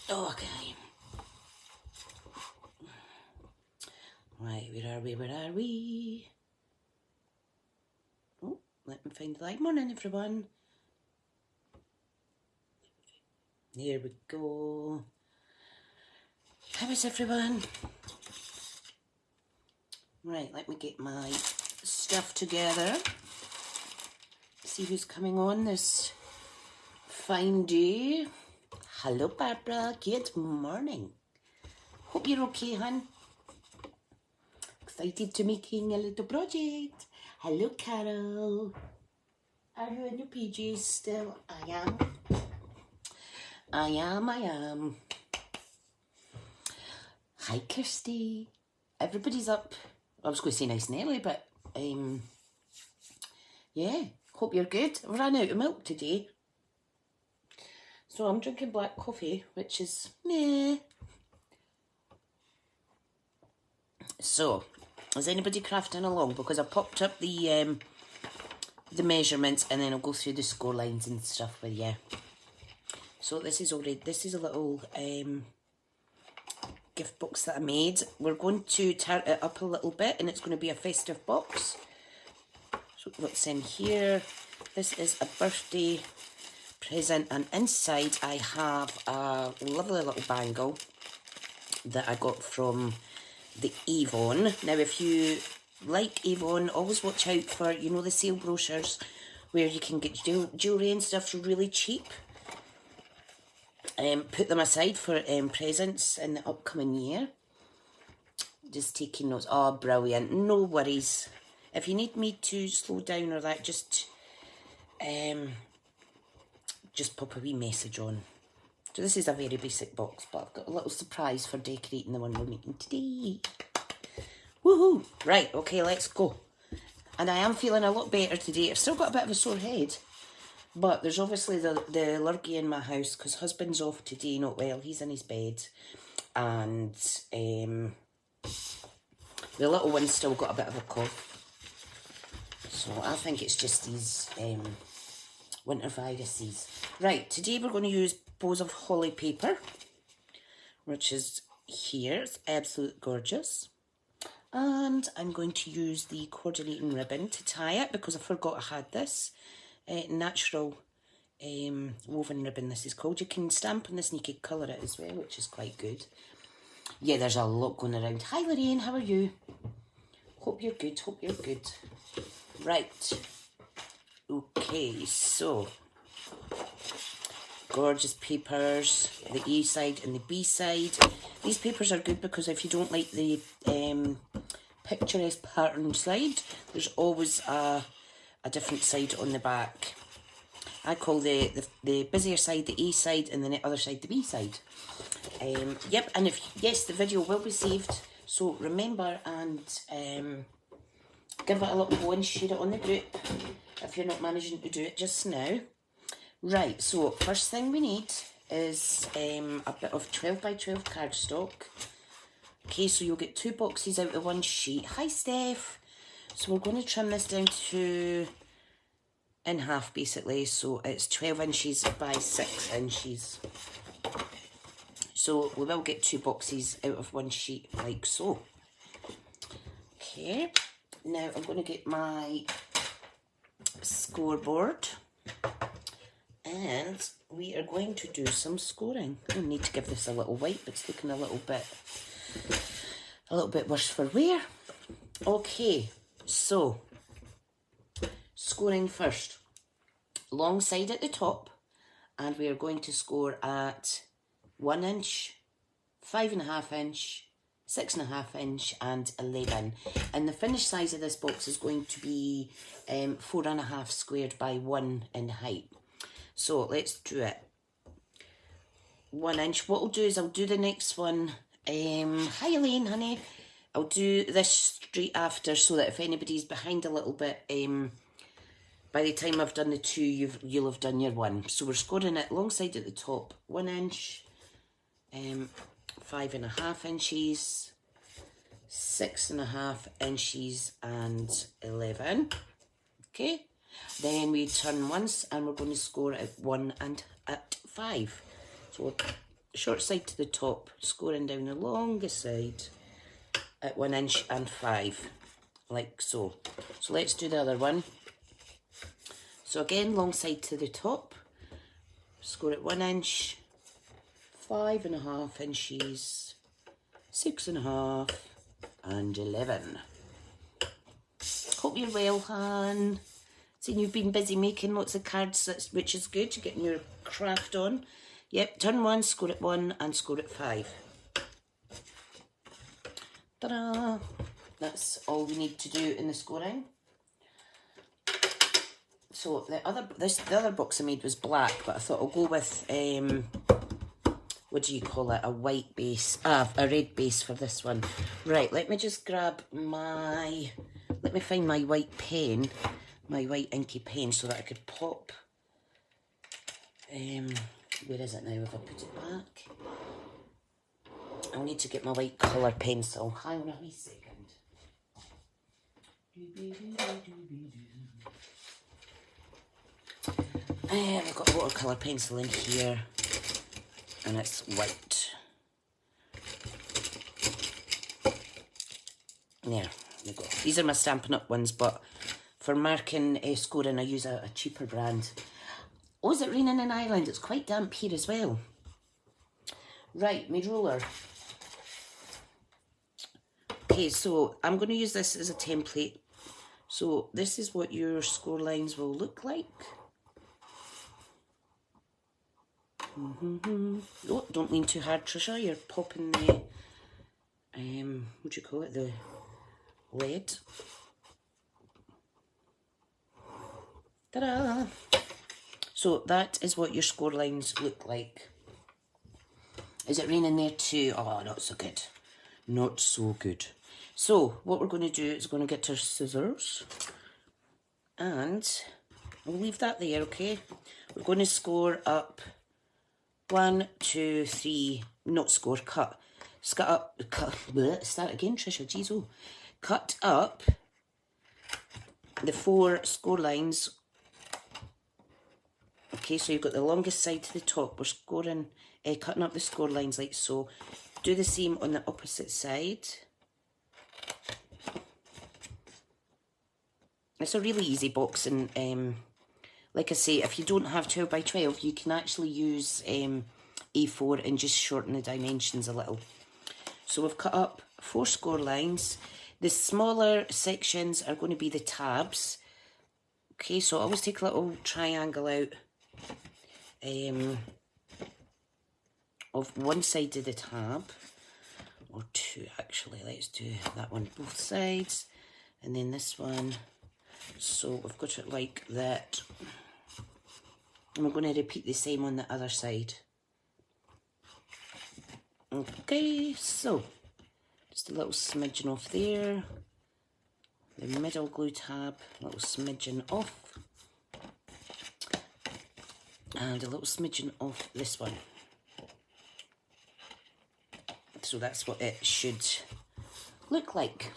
Okay. Right, where are we? Where are we? Oh, let me find the light. Morning, everyone. There we go. How is everyone? Right, let me get my stuff together. See who's coming on this fine day. Hello, Barbara. Good morning. Hope you're okay, hon. Excited to making a little project. Hello, Carol. Are you in your PJs still? I am. I am. Hi, Kirsty. Everybody's up. I was going to say nice and early, but yeah, hope you're good. I've run out of milk today. So I'm drinking black coffee, which is meh. So, is anybody crafting along? Because I popped up the measurements and then I'll go through the score lines and stuff with you. So this is a little gift box that I made. We're going to turn it up a little bit and it's going to be a festive box. So what's in here? This is a birthday present and inside I have a lovely little bangle that I got from the Avon. Now if you like Avon, always watch out for, you know, the sale brochures where you can get jewellery and stuff for really cheap. Put them aside for presents in the upcoming year. Just taking notes. Oh, brilliant. No worries. If you need me to slow down or that, just pop a wee message on. So this is a very basic box, but I've got a little surprise for decorating the one we're making today. Woohoo! Right, okay, let's go. And I am feeling a lot better today. I've still got a bit of a sore head, but there's obviously the lurgy in my house because husband's off today, not well. He's in his bed. And the little one's still got a bit of a cough. So I think it's just these winter viruses. Right, today we're going to use Boughs of Holly paper, which is here. It's absolutely gorgeous. And I'm going to use the coordinating ribbon to tie it because I forgot I had this. Natural woven ribbon, this is called. You can stamp on this and you can colour it as well, which is quite good. Yeah, there's a lot going around. Hi Lorraine, how are you? Hope you're good, hope you're good. Right. Okay, so gorgeous papers, the A side and the B side. These papers are good because if you don't like the picturesque pattern side, there's always a different side on the back. I call the busier side the A side and the other side the B side. Yep, and yes, the video will be saved, so remember and give it a little go and share it on the group if you're not managing to do it just now. Right, so first thing we need is a bit of 12 by 12 cardstock. Okay, so you'll get 2 boxes out of one sheet. Hi Steph! So we're going to trim this down to in half basically, so it's 12 inches by 6 inches. So we will get 2 boxes out of one sheet like so. Okay, now I'm going to get my scoreboard. And we are going to do some scoring. I need to give this a little wipe, but it's looking a little bit worse for wear. Okay, so scoring first. Long side at the top, and we are going to score at 1 inch, 5.5 inch, 6.5 inch, and 11. And the finished size of this box is going to be 4.5 squared by 1 in height. So let's do it. 1 inch. What I'll do is I'll do the next one. Hi Elaine, honey. I'll do this straight after so that if anybody's behind a little bit, by the time I've done the 2, you'll have done your 1. So we're scoring it long side at the top, 1 inch, 5.5 inches, 6.5 inches, and 11. Okay. Then we turn once and we're going to score at 1 and at 5. So short side to the top, scoring down the longest side at 1 inch and 5, like so. So let's do the other one. So again, long side to the top, score at 1 inch, 5.5 inches, 6.5 and 11. Hope you're well, Han. Seeing you've been busy making lots of cards, which is good, you're getting your craft on. Yep, turn 1, score at 1 and score at 5. Ta-da! That's all we need to do in the scoring. So the other box I made was black, but I thought I'll go with what do you call it? A white base, a red base for this one. Right, let me just grab let me find my white pen, my white inky pen, so that I could pop. Where is it now? If I put it back, I'll need to get my white colour pencil. Hang on a wee second. I've got a watercolour pencil in here, and it's white. There we go. These are my Stampin' Up ones, but for marking scoring I use a cheaper brand. Oh, is it raining in Ireland? It's quite damp here as well. Right, my ruler. Okay, so I'm going to use this as a template. So this is what your score lines will look like. Oh, don't lean too hard, Tricia. You're popping the, what do you call it, the lead. Ta-da! So that is what your score lines look like. Is it raining there too? Oh, not so good. Not so good. So what we're going to do is going to get our scissors, and we'll leave that there, okay? We're going to score up 1, 2, 3, not score, cut. Start again, Tricia, jeez, oh. Cut up the 4 score lines. Okay, so you've got the longest side to the top. We're scoring, cutting up the score lines like so. Do the same on the opposite side. It's a really easy box, and like I say, if you don't have 12 by 12, you can actually use A4 and just shorten the dimensions a little. So we've cut up 4 score lines. The smaller sections are going to be the tabs. Okay, so I always take a little triangle out of one side of the tab, or 2 actually. Let's do that one both sides, and then this one. So we've got it like that, and we're going to repeat the same on the other side. Okay, so just a little smidgen off there, the middle glue tab, a little smidgen off, and a little smidgen off this one. So that's what it should look like.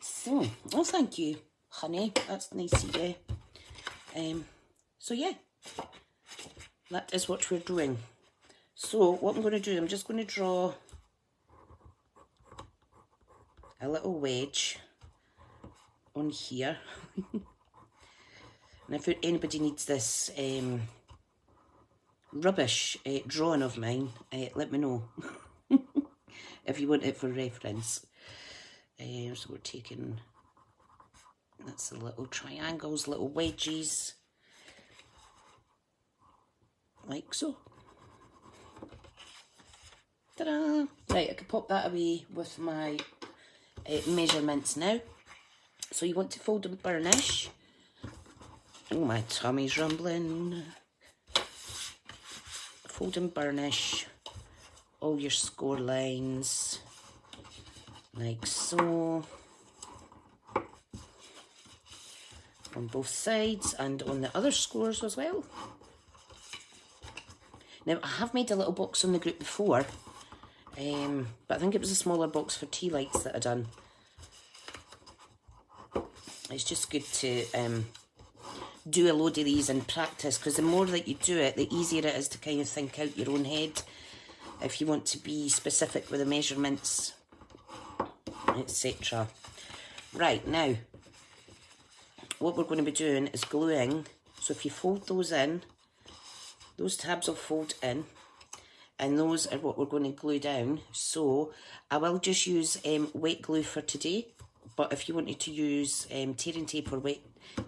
So, oh, thank you, honey. That's nice of you. So yeah, that is what we're doing. So what I'm going to do, I'm just going to draw a little wedge on here. And if anybody needs this rubbish drawing of mine, let me know. If you want it for reference. So we're taking, that's the little triangles, little wedges, like so. Ta-da! Right, I can pop that away with my measurements now. So you want to fold and burnish. Oh, my tummy's rumbling. Fold and burnish all your score lines, like so, on both sides and on the other scores as well. Now, I have made a little box on the group before, but I think it was a smaller box for tea lights that I done. It's just good to do a load of these and practice, because the more that you do it, the easier it is to kind of think out your own head if you want to be specific with the measurements, etc. Right, now, what we're going to be doing is gluing. So if you fold those in, those tabs will fold in, and those are what we're going to glue down. So I will just use wet glue for today, but if you wanted to use tearing tape or wet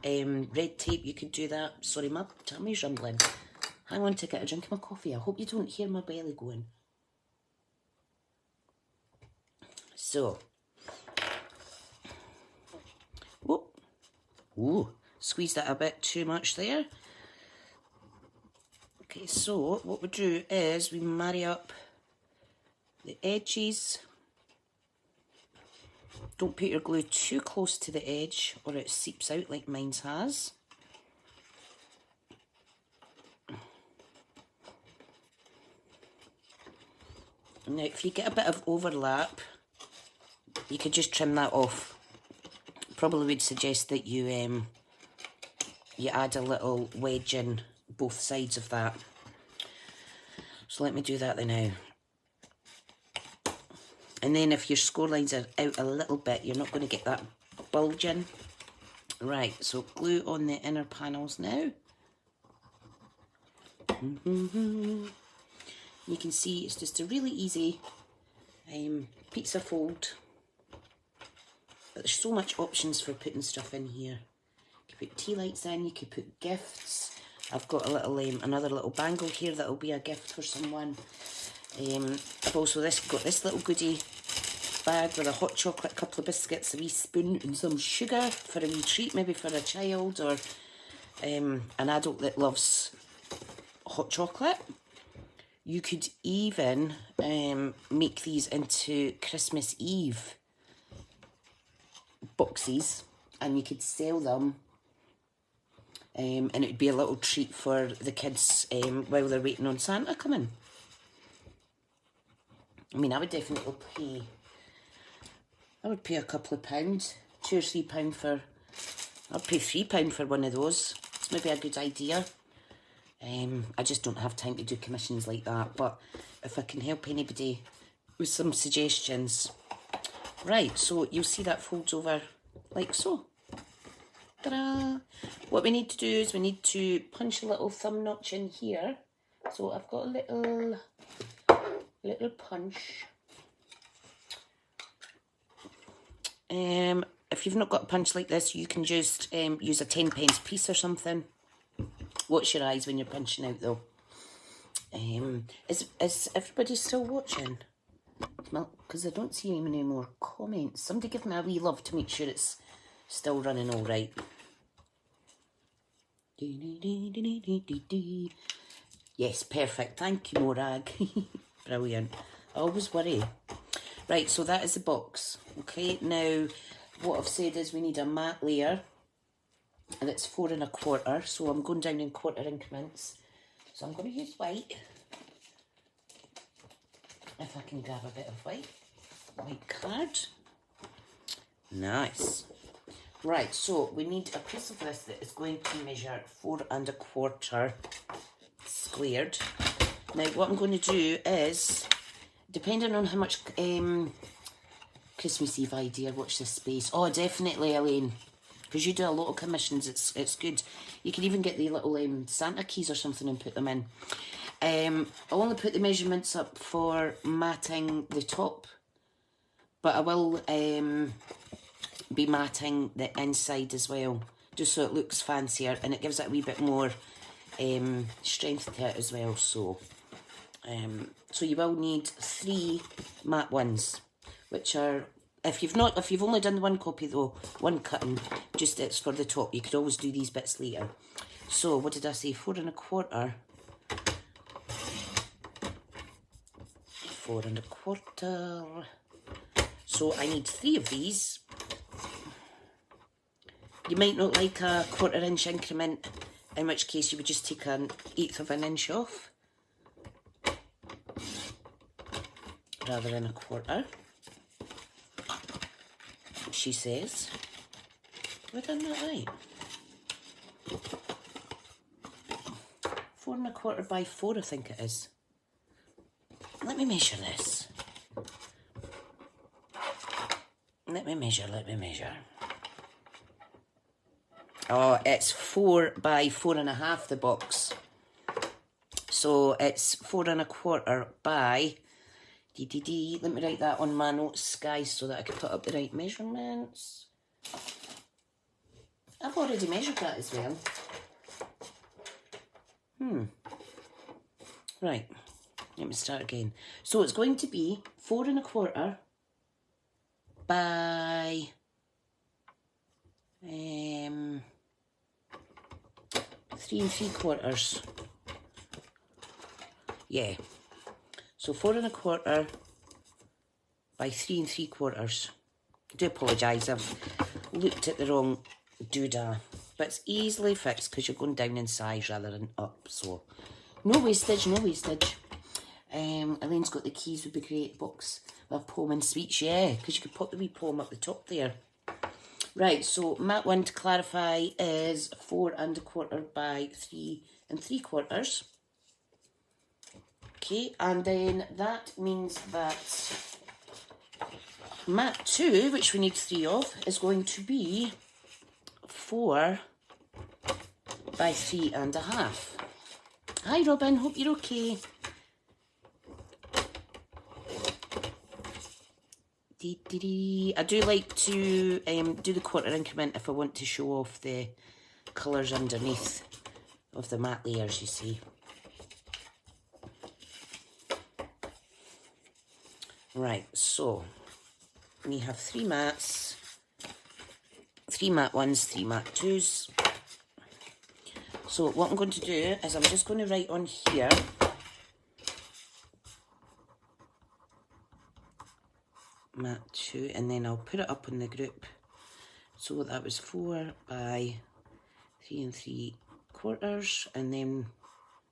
red tape, you could do that. Sorry, my tummy's rumbling. Hang on to get a drink of my coffee. I hope you don't hear my belly going. So, whoop. Ooh, squeezed that a bit too much there. Okay, so what we do is we marry up the edges. Don't put your glue too close to the edge or it seeps out like mine has. Now, if you get a bit of overlap, you could just trim that off. Probably would suggest that you add a little wedge in both sides of that. So let me do that then now. And then if your score lines are out a little bit, you're not going to get that bulge in. Right, so glue on the inner panels now. You can see it's just a really easy pizza fold. But there's so much options for putting stuff in here. You could put tea lights in, you could put gifts. I've got a little another little bangle here that'll be a gift for someone. I've also got this little goodie bag with a hot chocolate, a couple of biscuits, a wee spoon and some sugar for a wee treat, maybe for a child or an adult that loves hot chocolate. You could even make these into Christmas Eve boxes and you could sell them. And it would be a little treat for the kids while they're waiting on Santa coming. I mean, I would definitely pay, I would pay a couple of pounds, £2 or £3 for, I'd pay £3 for one of those. It's maybe a good idea. I just don't have time to do commissions like that, but if I can help anybody with some suggestions. Right, so you'll see that folds over like so. Ta-da! What we need to do is we need to punch a little thumb notch in here. So I've got a little punch. If you've not got a punch like this, you can just use a 10p piece or something. Watch your eyes when you're punching out though. Is everybody still watching? Well, because I don't see any more comments. Somebody give me a wee love to make sure it's still running all right. Yes, perfect. Thank you, Morag. Brilliant. I always worry. Right, so that is the box. Okay, now what I've said is we need a matte layer, and it's 4 1/4. So I'm going down in quarter increments. So I'm going to use white. If I can grab a bit of white card. Nice. Right, so we need a piece of this that is going to measure 4 1/4 squared. Now what I'm going to do is, depending on how much Christmas Eve idea, watch this space. Oh, definitely, Elaine, because you do a lot of commissions. It's good. You can even get the little Santa keys or something and put them in. I'll only put the measurements up for matting the top, but I will be matting the inside as well, just so it looks fancier and it gives it a wee bit more strength to it as well. So you will need 3 matte ones, which are, if you've only done one copy though, one cutting, just it's for the top. You could always do these bits later. So what did I say? 4 1/4. 4 1/4. So I need 3 of these. You might not like a 1/4 inch increment, in which case you would just take 1/8 of an inch off rather than 1/4. She says. Have I done that right? 4¼ by 4, I think it is. Let me measure this. Let me measure. Oh, it's 4 by 4½, the box. So it's 4¼ by, let me write that on my notes, guys, so that I can put up the right measurements. I've already measured that as well. Right, let me start again. So it's going to be 4¼ by 3¾ Yeah. So 4¼ by 3¾ I do apologise, I've looked at the wrong doodah, but it's easily fixed because you're going down in size rather than up, so no wastage, no wastage. Elaine's got the keys, would be great box of poem and sweets, yeah, because you could put the wee poem up the top there. Right, so mat 1, to clarify, is 4¼ by 3¾ Okay, and then that means that mat 2, which we need 3 of, is going to be 4 by 3½. Hi Robin, hope you're okay. I do like to do the quarter increment if I want to show off the colours underneath of the matte layers, you see. Right, so we have 3 mats, 3 mat 1s, 3 mat 2s. So what I'm going to do is I'm just going to write on here mat 2, and then I'll put it up in the group. So that was 4 by 3¾ and then,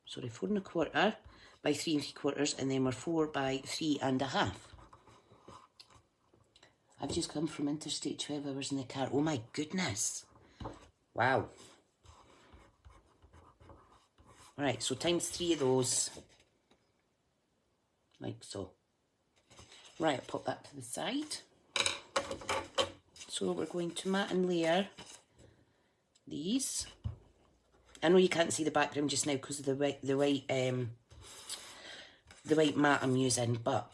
sorry, 4¼ by 3¾ and then we're 4 by 3½. I've just come from interstate, 12 hours in the car. Oh my goodness. Wow. Right, so times 3 of those. Like so. Right, I'll pop that to the side. So we're going to mat and layer these. I know you can't see the background just now because of the white mat I'm using, but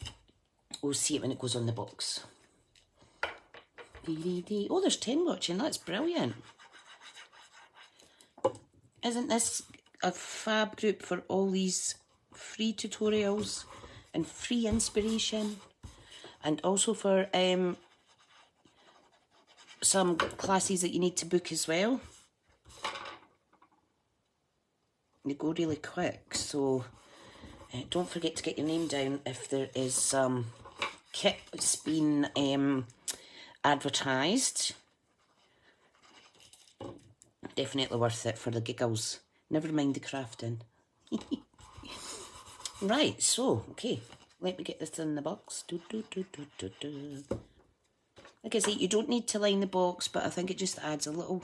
we'll see it when it goes on the box. Oh, there's 10 watching. That's brilliant. Isn't this a fab group for all these free tutorials and free inspiration? And also for some classes that you need to book as well. They go really quick, so don't forget to get your name down if there is some kits being advertised. Definitely worth it for the giggles. Never mind the crafting. Right, so, okay. Let me get this in the box. Like I say, you don't need to line the box, but I think it just adds a little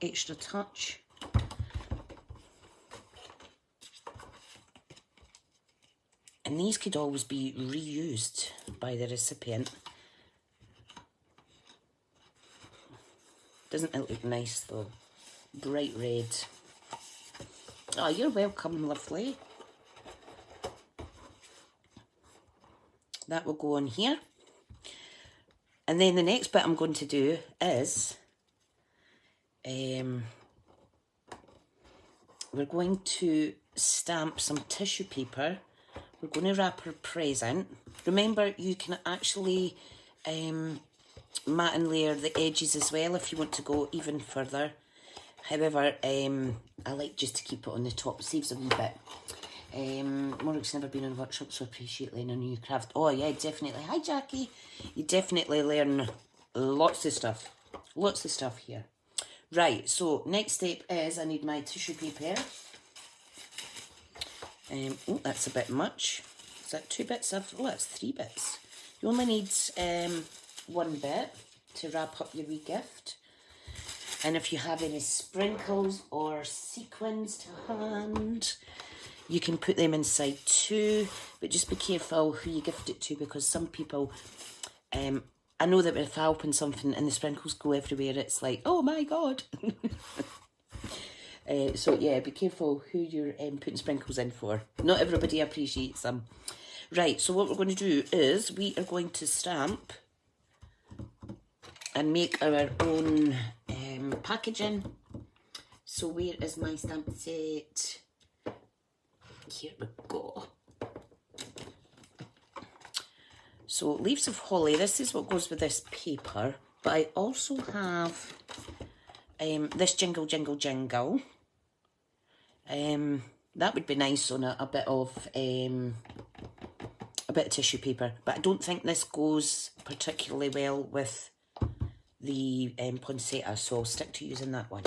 extra touch. And these could always be reused by the recipient. Doesn't it look nice though? Bright red. Oh, you're welcome, lovely. That will go on here. And then the next bit I'm going to do is we're going to stamp some tissue paper. We're going to wrap her present. Remember, you can actually mat and layer the edges as well if you want to go even further. However, I like just to keep it on the top. It saves a wee bit. Morrick's never been in a workshop, so I appreciate learning a new craft. Oh yeah, definitely. Hi Jackie. You definitely learn lots of stuff. Lots of stuff here. Right, so next step is I need my tissue paper. Oh, that's a bit much. Is that 2 bits of, oh, that's 3 bits. You only need 1 bit to wrap up your wee gift. And if you have any sprinkles or sequins to hand, You can put them inside too, but just be careful who you gift it to, because some people, I know that if I open something and the sprinkles go everywhere, it's like, oh my God. So yeah, be careful who you're putting sprinkles in for. Not everybody appreciates them. Right, so what we're going to do is we are going to stamp and make our own packaging. So where is my stamp set? Here we go. So leaves of holly, this is what goes with this paper, but I also have this jingle, jingle, jingle. That would be nice on a bit of tissue paper, but I don't think this goes particularly well with the poinsettia, so I'll stick to using that one.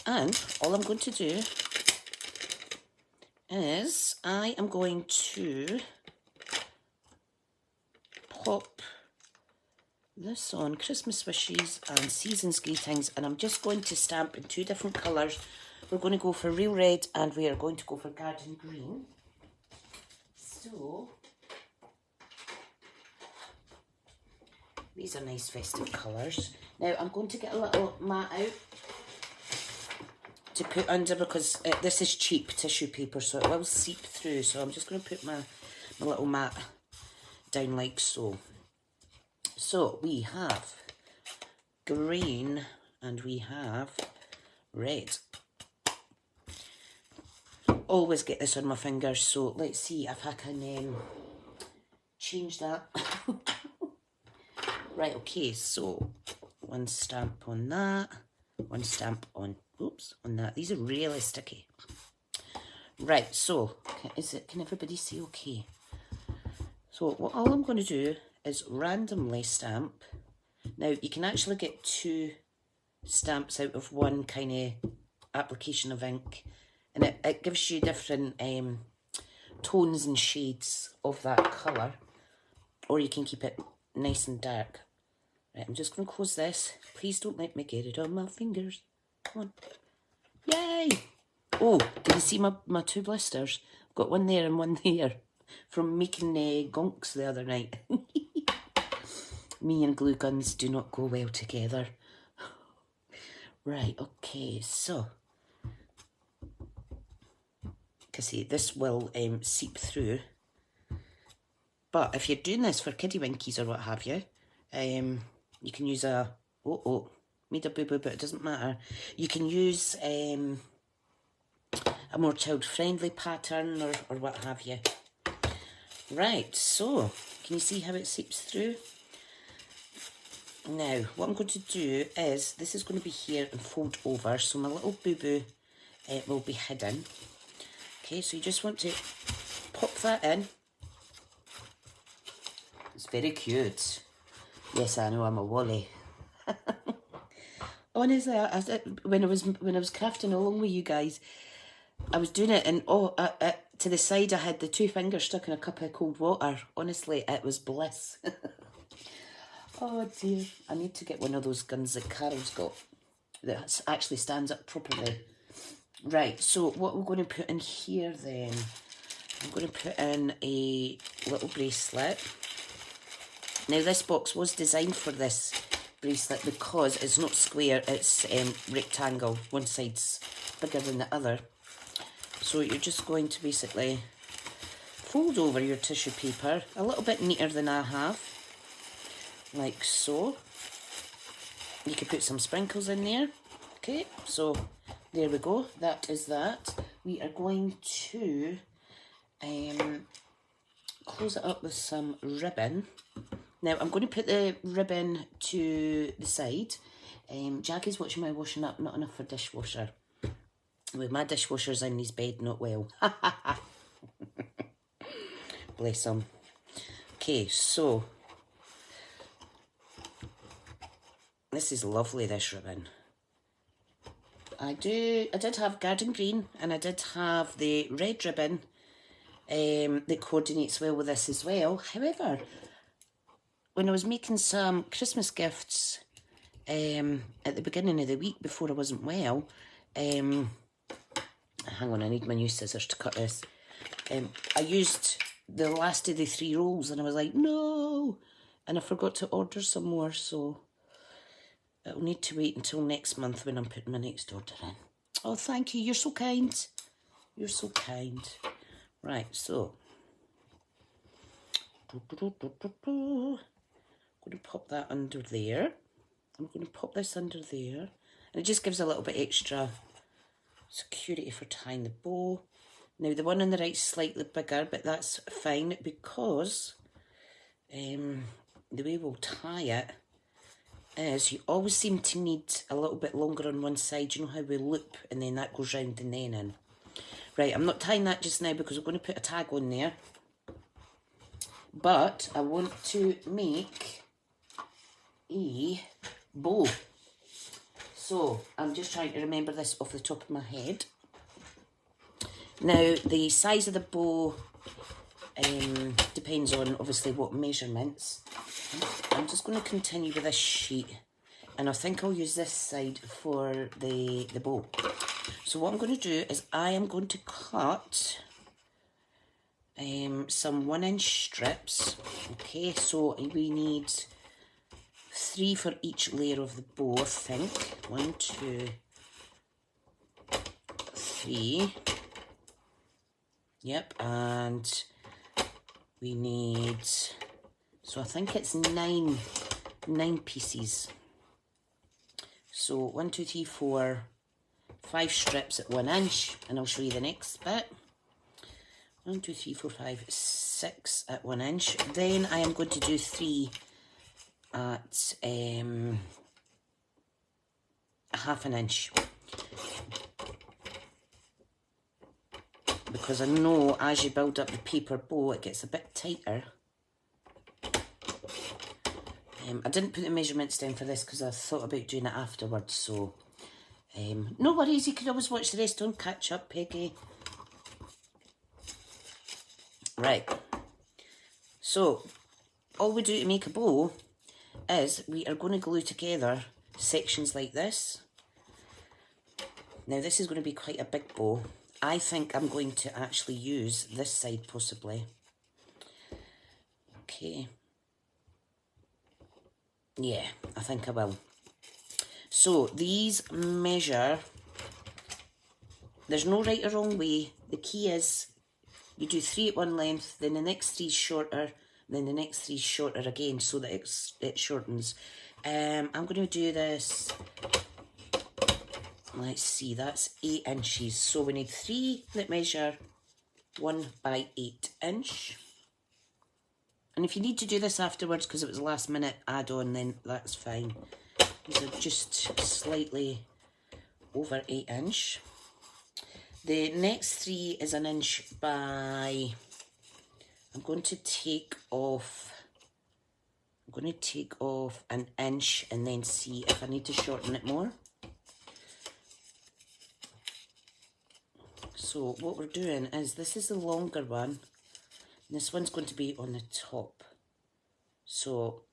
And all I'm going to do is I am going to pop this on Christmas wishes and season's greetings, and I'm just going to stamp in 2 different colours. We're going to go for real red and we are going to go for garden green. So these are nice festive colours. Now I'm going to get a little mat out to put under, because this is cheap tissue paper, so it will seep through. So I'm just going to put my little mat down like so. So we have green and we have red. Always get this on my fingers, so let's see if I can change that. Right, okay, so 1 stamp on that, 1 stamp on, oops, on that. These are really sticky. Right, so can everybody see okay? So all I'm going to do is randomly stamp. Now you can actually get 2 stamps out of 1 kind of application of ink, and it gives you different tones and shades of that colour, or you can keep it nice and dark. Right, I'm just going to close this. Please don't let me get it on my fingers. Come on. Yay! Oh, did you see my 2 blisters? I've got one there and one there from making gonks the other night. Me and glue guns do not go well together. Right, okay, so see, this will seep through, but if you're doing this for kiddie winkies or what have you, you can use a made a boo-boo, but it doesn't matter. You can use a more child-friendly pattern or what have you. Right, so can you see how it seeps through? Now what I'm going to do is, this is going to be here and fold over, so my little boo-boo will be hidden. Okay, so you just want to pop that in. It's very cute. Yes, I know, I'm a Wally. Honestly, when I was crafting along with you guys, I was doing it, and to the side I had the 2 fingers stuck in a cup of cold water. Honestly, it was bliss. Oh dear, I need to get one of those guns that Carol's got that actually stands up properly. Right, so what we're going to put in here then, I'm going to put in a little bracelet. Now this box was designed for this bracelet because it's not square, it's rectangle. One side's bigger than the other. So you're just going to basically fold over your tissue paper a little bit neater than I have, like so. You could put some sprinkles in there. Okay, so there we go, that is that. We are going to close it up with some ribbon. Now I'm going to put the ribbon to the side. Jackie's watching my washing up, not enough for dishwasher. With my dishwasher's in his bed, not well. Bless him. Okay, so this is lovely, this ribbon. I did have garden green, and I did have the red ribbon that coordinates well with this as well. However, when I was making some Christmas gifts at the beginning of the week before I wasn't well, hang on, I need my new scissors to cut this. I used the last of the 3 rolls and I was like, no! And I forgot to order some more, so it'll need to wait until next month when I'm putting my next order in. Oh, thank you. You're so kind. You're so kind. Right, so. I'm going to pop that under there. I'm going to pop this under there. And it just gives a little bit extra security for tying the bow. Now, the one on the right is slightly bigger, but that's fine because the way we'll tie it is you always seem to need a little bit longer on one side. You know how we loop and then that goes round and then in. Right, I'm not tying that just now because we're going to put a tag on there. But I want to make a bow. So I'm just trying to remember this off the top of my head. Now, the size of the bow depends on obviously what measurements. I'm just going to continue with this sheet, and I think I'll use this side for the bow. So what I'm going to do is I am going to cut some 1-inch strips. Okay, so we need 3 for each layer of the bow, I think. 1, 2, 3. Yep, and we need, so I think it's 9 pieces. So 1, 2, 3, 4, 5 strips at 1 inch, and I'll show you the next bit. 1, 2, 3, 4, 5, 6 at 1 inch. Then I am going to do 3 at a 1/2 inch. Because I know as you build up the paper bow, it gets a bit tighter. I didn't put the measurements down for this because I thought about doing it afterwards, so no worries, you can always watch the rest on catch up, Peggy. Right, so all we do to make a bow is we are going to glue together sections like this. Now this is going to be quite a big bow. I think I'm going to actually use this side possibly. Okay. Yeah, I think I will. So these measure, there's no right or wrong way. The key is you do 3 at one length, then the next 3 is shorter, then the next 3 is shorter again so that it shortens. I'm going to do this, let's see, that's 8 inches. So we need 3 that measure 1 by 8 inch. And if you need to do this afterwards because it was a last minute add-on, then that's fine. These are just slightly over 8 inch. The next 3 is 1 inch by, I'm going to take off 1 inch and then see if I need to shorten it more. So what we're doing is, this is the longer one, and this one's going to be on the top. So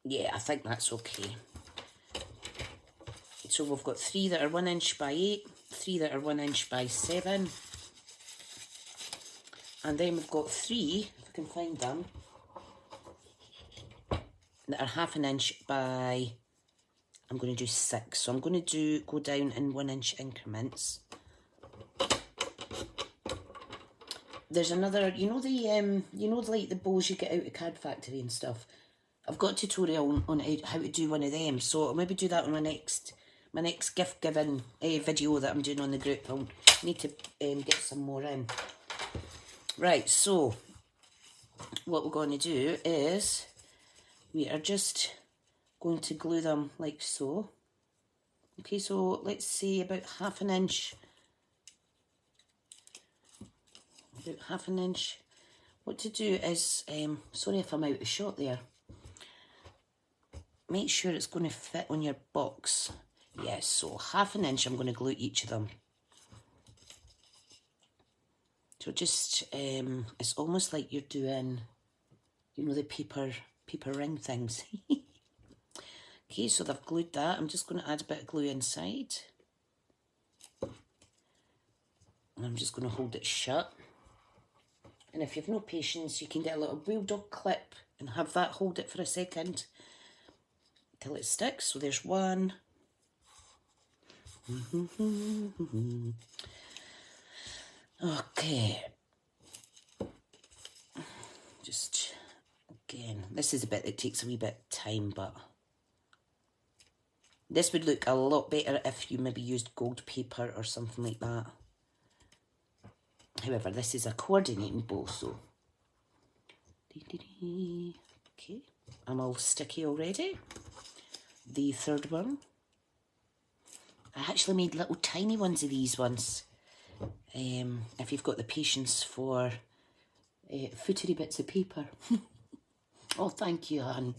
yeah, I think that's okay. So we've got 3 that are 1 inch by 8, 3 that are 1 inch by 7, and then we've got 3, if I can find them, that are 1/2 inch by, I'm going to do 6. So I'm going to go down in 1 inch increments. There's another, you know like the bows you get out of Card Factory and stuff. I've got a tutorial on how to do one of them, so I'll maybe do that on my next gift giving video that I'm doing on the group. I'll need to get some more in. Right, so what we're going to do is we are just going to glue them like so. Okay, so let's say about 1/2 inch. About 1/2 inch. What to do is, sorry if I'm out of shot there. Make sure it's going to fit on your box. Yes, so 1/2 inch I'm going to glue each of them. So just, it's almost like you're doing, you know, the paper ring things. Okay, so they've glued that. I'm just going to add a bit of glue inside. And I'm just going to hold it shut. And if you've no patience, you can get a little bulldog clip and have that hold it for a second till it sticks. So there's one. Okay. Just, again, this is a bit that takes a wee bit of time, but this would look a lot better if you maybe used gold paper or something like that. However, this is a coordinating bow, so. Okay, I'm all sticky already. The third one. I actually made little tiny ones of these once. If you've got the patience for footery bits of paper. Oh, thank you, hon.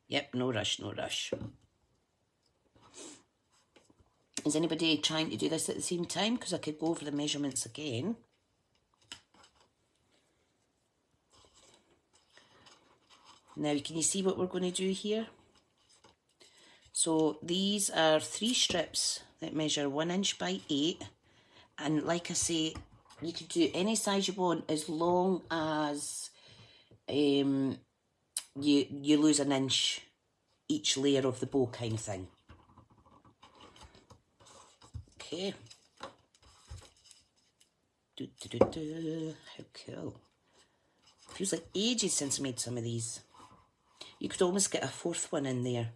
Yep, no rush, no rush. Is anybody trying to do this at the same time? Because I could go over the measurements again. Now, can you see what we're going to do here? So these are 3 strips that measure 1 inch by 8. And like I say, you could do any size you want as long as you lose an inch each layer of the bow kind of thing. Okay. How cool. Feels like ages since I made some of these. You could almost get a 4th one in there.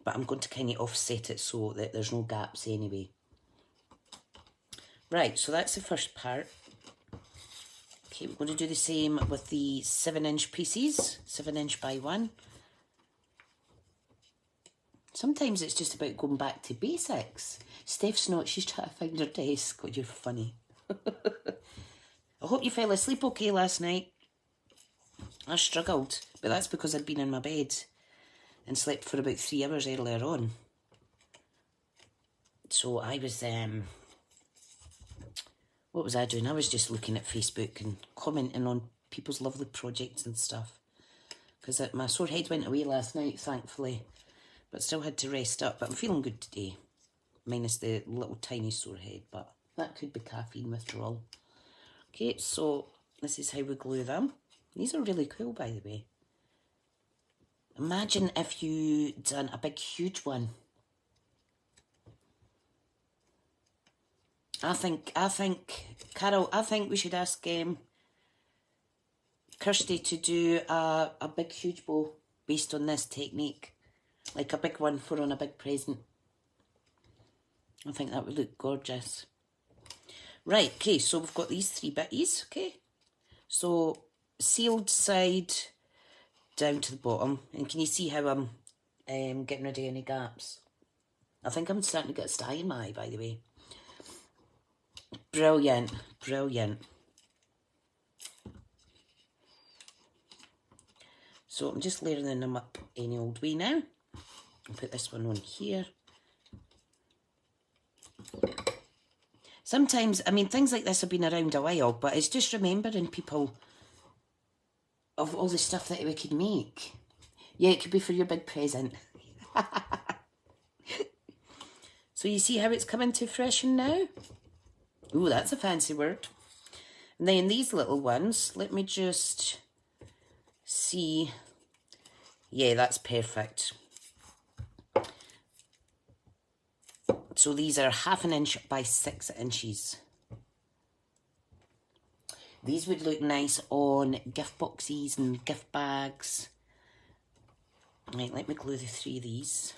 But I'm going to kind of offset it so that there's no gaps anyway. Right, so that's the first part. Okay, we're going to do the same with the 7-inch pieces, 7 inch by 1. Sometimes it's just about going back to basics. Steph's not, she's trying to find her desk. God, you're funny. I hope you fell asleep okay last night. I struggled, but that's because I'd been in my bed and slept for about 3 hours earlier on. So I was, what was I doing? I was just looking at Facebook and commenting on people's lovely projects and stuff. Because my sore head went away last night, thankfully. But still had to rest up. But I'm feeling good today. Minus the little tiny sore head. But that could be caffeine withdrawal. Okay, so this is how we glue them. These are really cool, by the way. Imagine if you done a big, huge one. I think, Carol, I think we should ask Kirsty to do a big, huge bow based on this technique. Like a big one for on a big present. I think that would look gorgeous. Right, okay, so we've got these 3 bitties, okay? So, sealed side down to the bottom. And can you see how I'm getting rid of any gaps? I think I'm starting to get a sty in my eye, by the way. Brilliant, brilliant. So I'm just layering them up any old way now. I'll put this one on here. Sometimes, I mean, things like this have been around a while, but it's just remembering people of all the stuff that we could make. Yeah, it could be for your big present. So you see how it's coming to fruition now? Ooh, that's a fancy word. And then these little ones, let me just see. Yeah, that's perfect. So these are 1/2 inch by 6 inches. These would look nice on gift boxes and gift bags. Right, let me glue the 3 of these.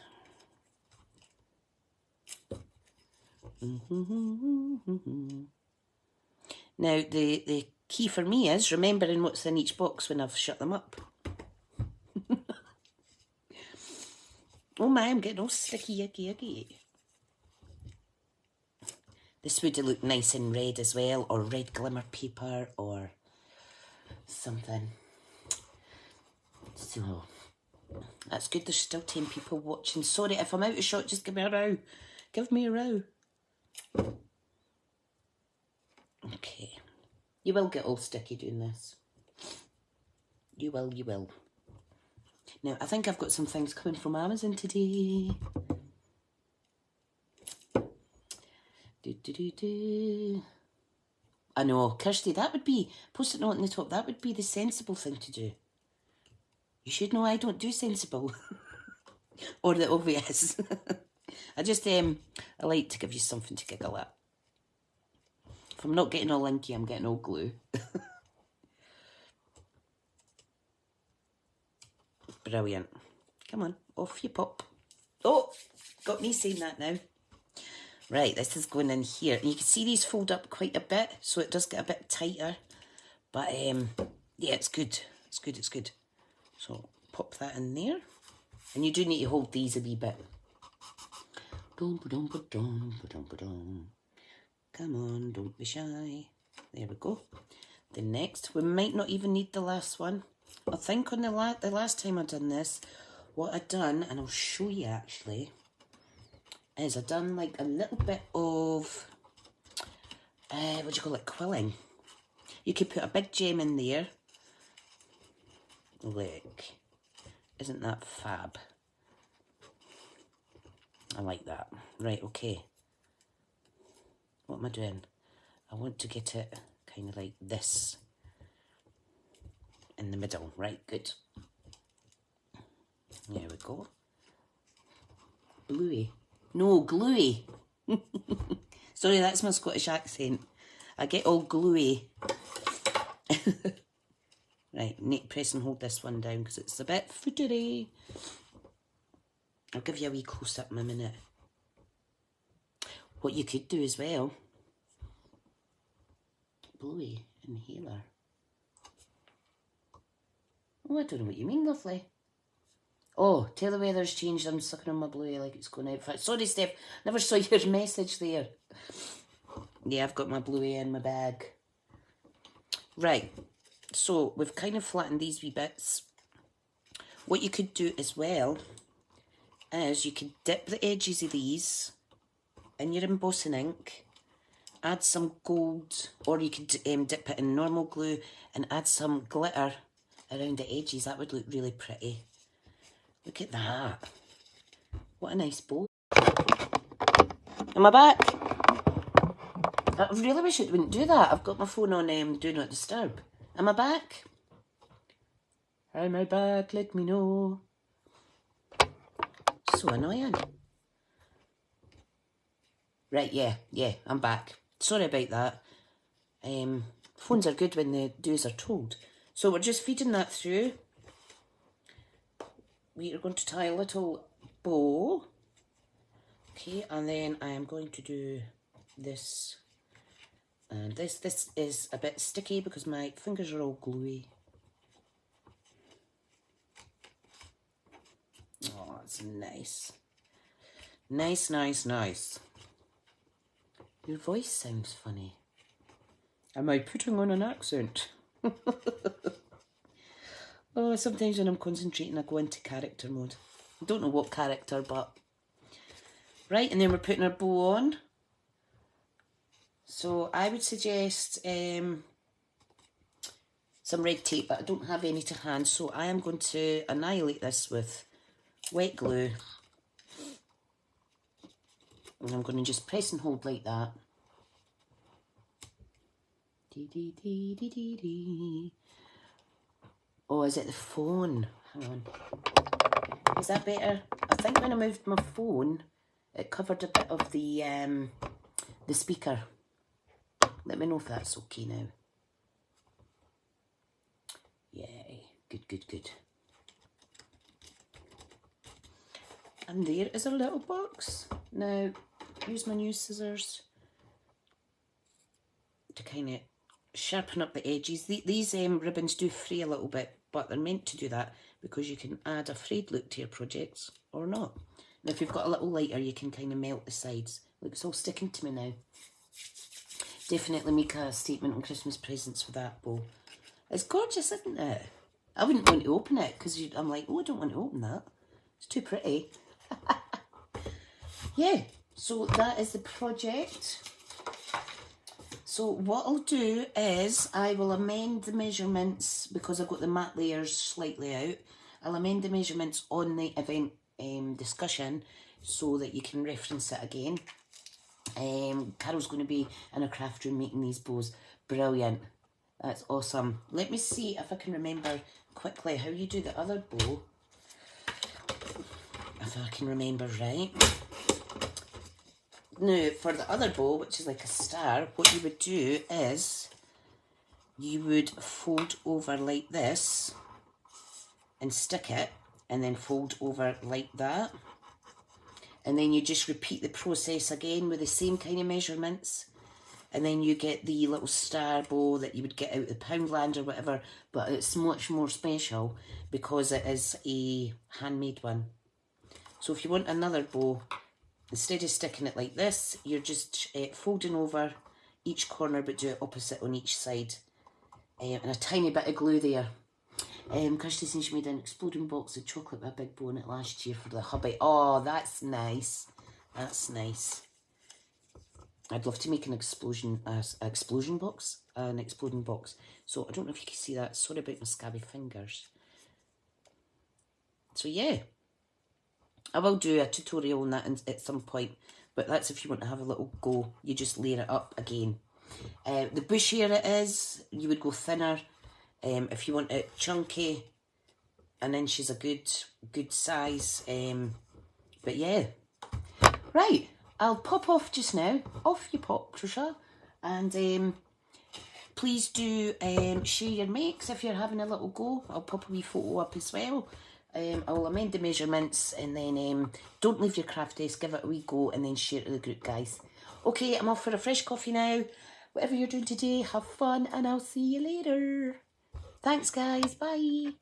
Now, the key for me is remembering what's in each box when I've shut them up. Oh my, I'm getting all sticky, yucky. This would look nice in red as well, or red glimmer paper, or something. So, that's good. There's still 10 people watching. Sorry, if I'm out of shot, just give me a row. Give me a row. Okay. You will get all sticky doing this. You will, you will. Now, I think I've got some things coming from Amazon today. I know, Kirsty, that would be, post-it note on the top, that would be the sensible thing to do. You should know I don't do sensible. Or the obvious. I just, I like to give you something to giggle at. If I'm not getting all inky, I'm getting all glue. Brilliant. Come on, off you pop. Oh, got me saying that now. Right, this is going in here. And you can see these fold up quite a bit, so it does get a bit tighter. But, yeah, it's good. It's good, it's good. So, pop that in there. And you do need to hold these a wee bit. Come on, don't be shy. There we go. The next, we might not even need the last one. I think on the last time I done this, what I done, and I'll show you actually, is I done like a little bit of, what do you call it, quilling. You could put a big gem in there. Look, isn't that fab? I like that. Right, okay. What am I doing? I want to get it kind of like this in the middle. Right, good. There we go. Bluey. No, gluey. Sorry, that's my Scottish accent. I get all gluey. Right, need to press and hold this one down because it's a bit footery. I'll give you a wee close-up in a minute. What you could do as well, Bluey inhaler. Oh, I don't know what you mean, lovely. Oh, tell the weather's changed. I'm sucking on my Bluey like it's going out. Sorry, Steph, never saw your message there. Yeah, I've got my Bluey in my bag. Right, so we've kind of flattened these wee bits. What you could do as well is you could dip the edges of these in your embossing ink, add some gold, or you could dip it in normal glue and add some glitter around the edges. That would look really pretty. Look at that. What a nice bow. Am I back? I really wish it wouldn't do that. I've got my phone on Do Not Disturb. Am I back? Am I back? Let me know. So annoying. Right, yeah, I'm back. Sorry about that. Phones are good when the do's are told. So we're just feeding that through. We are going to tie a little bow. Okay, and then I am going to do this. And this is a bit sticky because my fingers are all gluey. Oh, that's nice. Nice, nice, nice. Your voice sounds funny. Am I putting on an accent? Oh, sometimes when I'm concentrating I go into character mode. I don't know what character, but... Right, and then we're putting our bow on. So I would suggest some red tape, but I don't have any to hand, so I am going to annihilate this with wet glue. And I'm going to just press and hold like that. Oh, is it the phone? Hang on. Is that better? I think when I moved my phone, it covered a bit of the speaker. Let me know if that's okay now. Yay. Good, good, good. And there is our little box. Now, use my new scissors to kind of sharpen up the edges. These ribbons do fray a little bit, but they're meant to do that because you can add a frayed look to your projects or not. And if you've got a little lighter, you can kind of melt the sides. Look, it's all sticking to me now. Definitely make a statement on Christmas presents with that bow. It's gorgeous, isn't it? I wouldn't want to open it because I'm like, oh, I don't want to open that. It's too pretty. Yeah, so that is the project. So what I'll do is I will amend the measurements because I've got the matte layers slightly out. I'll amend the measurements on the event discussion so that you can reference it again. Carol's going to be in a craft room making these bows. Brilliant. That's awesome. Let me see if I can remember quickly how you do the other bow. If I can remember right. Now, for the other bow, which is like a star, what you would do is you would fold over like this and stick it, and then fold over like that. And then you just repeat the process again with the same kind of measurements. And then you get the little star bow that you would get out of Poundland or whatever, but it's much more special because it is a handmade one. So if you want another bow, instead of sticking it like this, you're just folding over each corner, but do it opposite on each side. And a tiny bit of glue there. Kirsty says she made an exploding box of chocolate with a big bow in it last year for the hubby. Oh, that's nice. That's nice. I'd love to make an exploding box. So I don't know if you can see that. Sorry about my scabby fingers. So yeah. I will do a tutorial on that at some point. But that's if you want to have a little go. You just layer it up again. The bushier it is, you would go thinner. If you want it chunky, an inch is a good size. But yeah. Right. I'll pop off just now. Off you pop, Tricia. And please do share your makes if you're having a little go. I'll pop a wee photo up as well. I'll amend the measurements, and then don't leave your craft desk, give it a wee go, and then share it to the group, guys. Okay, I'm off for a fresh coffee now. Whatever you're doing today, have fun, and I'll see you later. Thanks, guys. Bye.